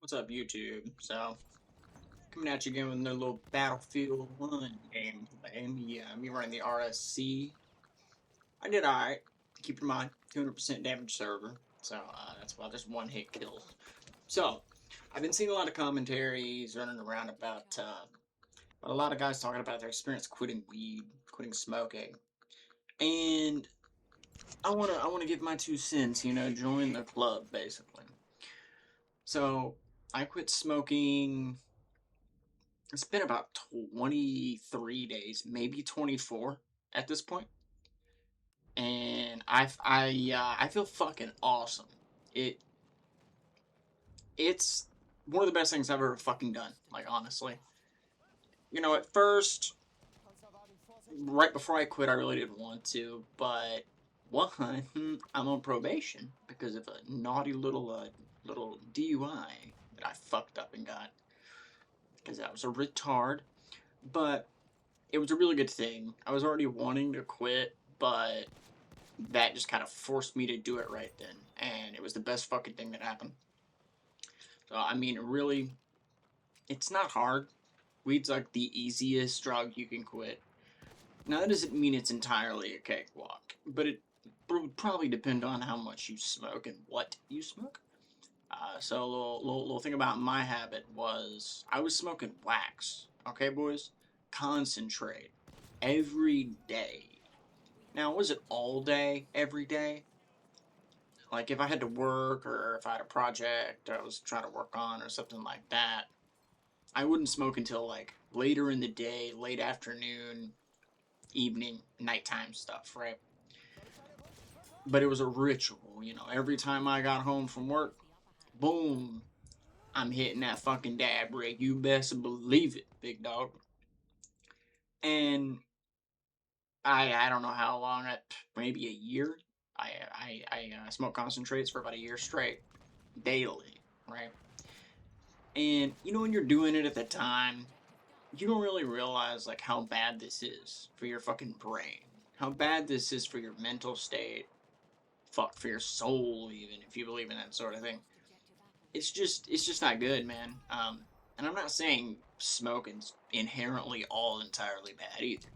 What's up, YouTube? So, coming at you again with another little Battlefield 1 gameplay. Me running the RSC. I did alright. Keep in mind, 200% damage server. So, that's why just one hit kills. So, I've been seeing a lot of commentaries running around about a lot of guys talking about their experience quitting weed, quitting smoking. And I wanna give my 2 cents, join the club, basically. So, I quit smoking. It's been about 23 days, maybe 24 at this point, and I feel fucking awesome. It it's one of the best things I've ever fucking done. Like, honestly, at first, right before I quit, I really didn't want to, but one, I'm on probation because of a naughty little DUI that I fucked up and got because I was a retard, but it was a really good thing. I was already wanting to quit, but that just kind of forced me to do it right then, and it was the best fucking thing that happened. So, I mean, really, it's not hard. Weed's like the easiest drug you can quit. Now, that doesn't mean it's entirely a cakewalk, but it would probably depend on how much you smoke and what you smoke. So, a little thing about my habit was I was smoking wax, okay, boys? Concentrate every day. Now, was it all day, every day? Like, if I had to work or if I had a project I was trying to work on or something like that, I wouldn't smoke until, like, later in the day, late afternoon, evening, nighttime stuff, right? But it was a ritual, every time I got home from work, boom, I'm hitting that fucking dab rig. You best believe it, big dog. And I don't know how long, maybe a year. I smoked concentrates for about a year straight, daily, right? And when you're doing it at the time, you don't really realize like how bad this is for your fucking brain, how bad this is for your mental state, fuck, for your soul, even if you believe in that sort of thing. It's just not good, man. And I'm not saying smoking's inherently all entirely bad either.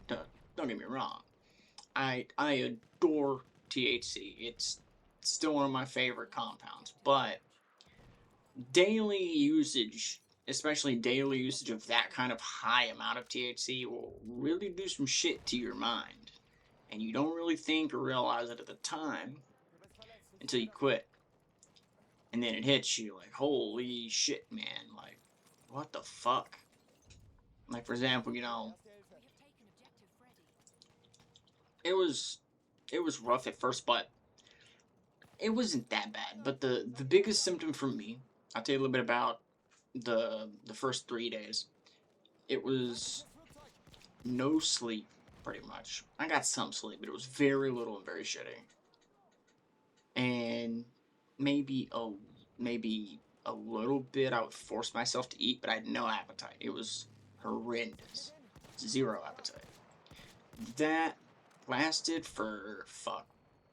Don't get me wrong. I adore THC. It's still one of my favorite compounds, but daily usage, especially daily usage of that kind of high amount of THC, will really do some shit to your mind. And you don't really think or realize it at the time until you quit. And then it hits you like, holy shit, man. Like, what the fuck? Like, for example, it was it was rough at first, but it wasn't that bad. But the biggest symptom for me, I'll tell you a little bit about the first 3 days. It was no sleep, pretty much. I got some sleep, but it was very little and very shitty. And maybe a little bit I would force myself to eat, but I had no appetite. It was horrendous. Zero appetite. That lasted for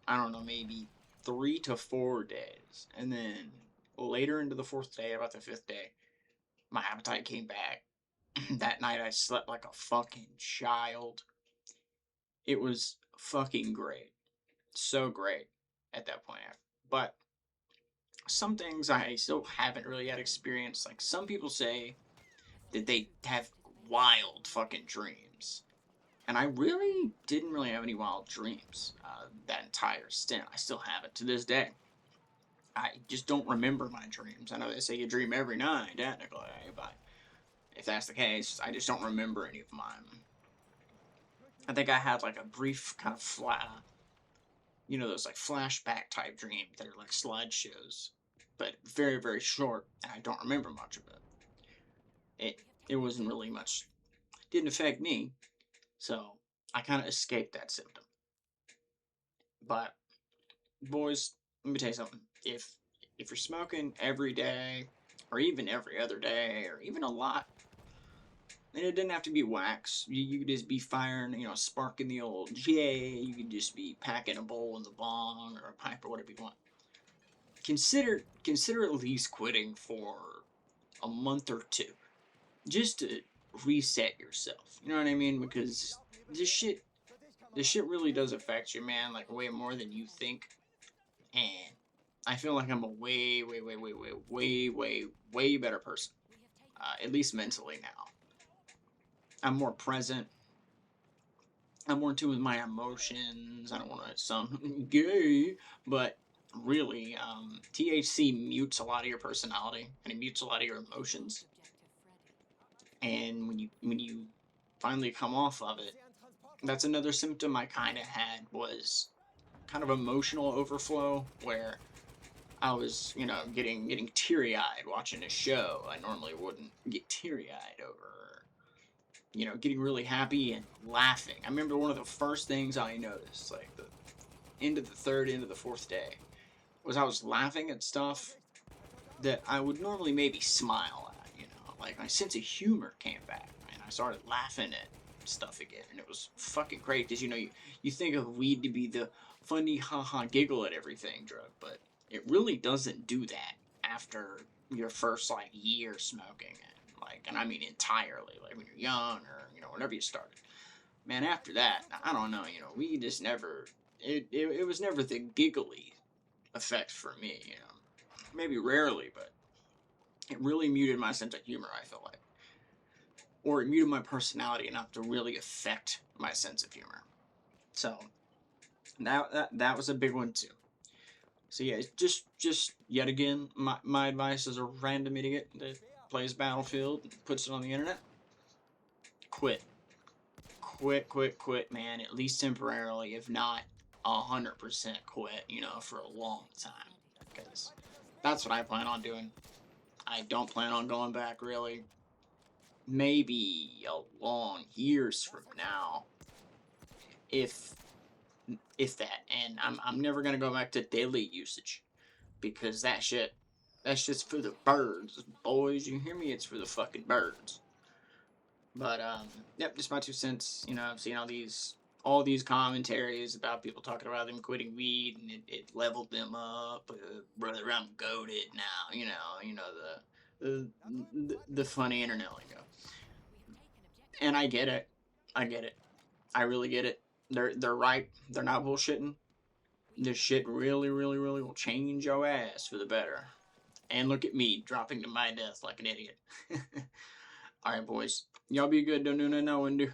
I don't know, maybe 3 to 4 days. And then later into the fourth day, about the fifth day, my appetite came back. That night I slept like a fucking child. It was fucking great. So great at that point. But some things I still haven't really had experience. Like, some people say that they have wild fucking dreams. And I really didn't really have any wild dreams that entire stint. I still have it to this day. I just don't remember my dreams. I know they say you dream every night, technically, but if that's the case, I just don't remember any of mine. I think I had like a brief kind of those like flashback type dreams that are like slideshows, but very, very short, and I don't remember much of it. It wasn't really much, didn't affect me, so I kind of escaped that symptom. But boys, let me tell you something. If you're smoking every day, or even every other day, or even a lot, and it didn't have to be wax. You could just be firing, sparking the old J. You could just be packing a bowl in the bong or a pipe or whatever you want. Consider at least quitting for a month or two, just to reset yourself. You know what I mean? Because this shit, this shit really does affect you, man. Like way more than you think. And I feel like I'm a way better person. At least mentally now. I'm more present. I'm more in tune with my emotions. I don't want to sound gay, but really, THC mutes a lot of your personality and it mutes a lot of your emotions. And when you finally come off of it, that's another symptom I kind of had was kind of emotional overflow where I was, getting teary eyed watching a show. I normally wouldn't get teary eyed over, getting really happy and laughing. I remember one of the first things I noticed, like the end of the third, end of the fourth day, was I was laughing at stuff that I would normally maybe smile at, like my sense of humor came back, and I started laughing at stuff again, and it was fucking great because you think of weed to be the funny haha giggle at everything drug, but it really doesn't do that after your first like year smoking it, like, and I mean entirely, like when you're young or whenever you started. Man, after that, I don't know, we just never. It was never the giggly effect for me, maybe rarely, but it really muted my sense of humor, I feel like. Or it muted my personality enough to really affect my sense of humor. So that was a big one too. So yeah, just yet again, my advice as a random idiot that plays Battlefield and puts it on the internet: quit, quit, man. At least temporarily, if not 100% quit. For a long time, because that's what I plan on doing. I don't plan on going back really. Maybe a long years from now, if that. And I'm never gonna go back to daily usage because that's just for the birds, boys. You hear me? It's for the fucking birds. But yep, just my 2 cents. I've seen all these commentaries about people talking about them quitting weed and it leveled them up. Brother, I'm goated now. The funny internet lingo. And I get it. I get it. I really get it. They're right. They're not bullshitting. This shit really, really, really will change your ass for the better. And look at me dropping to my death like an idiot. Alright, boys. Y'all be good. Don't do nothing I wouldn't do.